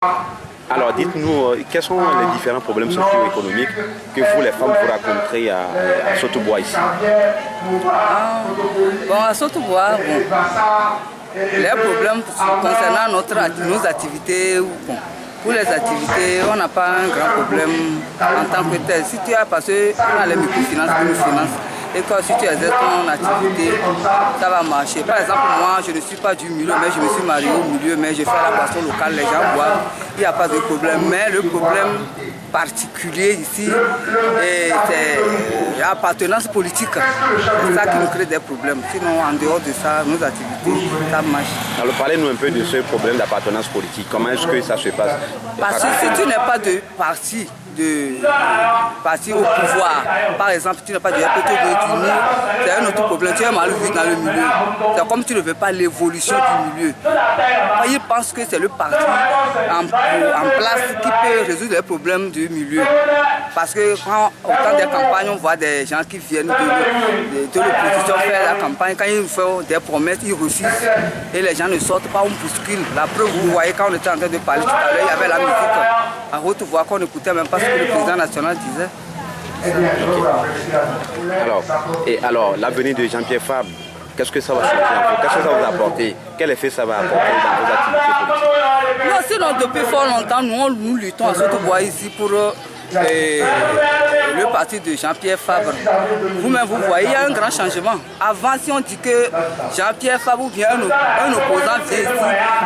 Alors dites-nous, quels sont les différents problèmes socio-économiques que vous, les femmes, vous rencontrez à Sotobois ici? Bon, à Sotobois, les problèmes concernant nos activités, bon, pour les activités, on n'a pas un grand problème en tant que tel. Si tu as passé, on a les microfinances qui nous financent. Et quand si tu exerces ton activité, ça va marcher. Par exemple, moi, je ne suis pas du milieu, mais je me suis marié au milieu, mais je fais la boisson locale, les gens boivent, il n'y a pas de problème. Mais le problème particulier ici, c'est l'appartenance politique. C'est ça qui nous crée des problèmes. Sinon, en dehors de ça, nos activités, ça marche. Alors, parlez-nous un peu de ce problème d'appartenance politique. Comment est-ce que ça se passe? Parce que si tu n'es pas de parti au pouvoir, par exemple, tu n'as pas de RPT, c'est un autre problème. Tu es mal vu dans le milieu. C'est comme tu ne veux pas l'évolution du milieu. Ils pensent que c'est le parti en place qui peut résoudre les problèmes du milieu. Parce que quand au temps des campagnes, on voit des gens qui viennent de l'opposition faire la campagne. Quand ils font des promesses, ils refusent. Et les gens ne sortent pas, on bouscule. La preuve, vous voyez, quand on était en train de parler tout à l'heure, il y avait la musique à haute voix qu'on n'écoutait même pas ce que le président national disait. Alors, l'avenir de Jean-Pierre Fabre, qu'est-ce que ça va changer en vous? Qu'est-ce que ça va vous apporter? Quel effet ça va apporter dans vos activités politiques? Non, sinon, depuis fort longtemps, nous luttons à Sotobois ici pour le parti de Jean-Pierre Fabre. Vous-même, vous voyez, il y a un grand changement. Avant, si on dit que Jean-Pierre Fabre ou bien un opposant vient ici,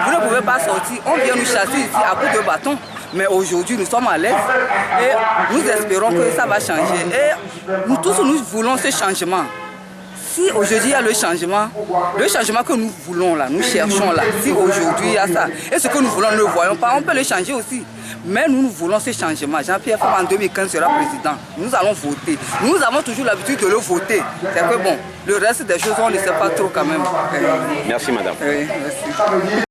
vous ne pouvez pas sortir. On vient nous chasser ici à coups de bâton. Mais aujourd'hui, nous sommes à l'aise et nous espérons que ça va changer. Et nous tous, nous voulons ce changement. Si aujourd'hui il y a le changement que nous voulons là, nous cherchons là, si aujourd'hui il y a ça, et ce que nous voulons, nous ne voyons pas, on peut le changer aussi. Mais nous voulons ce changement. Jean-Pierre Fabre en 2015 sera président. Nous allons voter. Nous avons toujours l'habitude de le voter. C'est que bon, le reste des choses, on ne sait pas trop quand même. Merci madame. Oui, merci.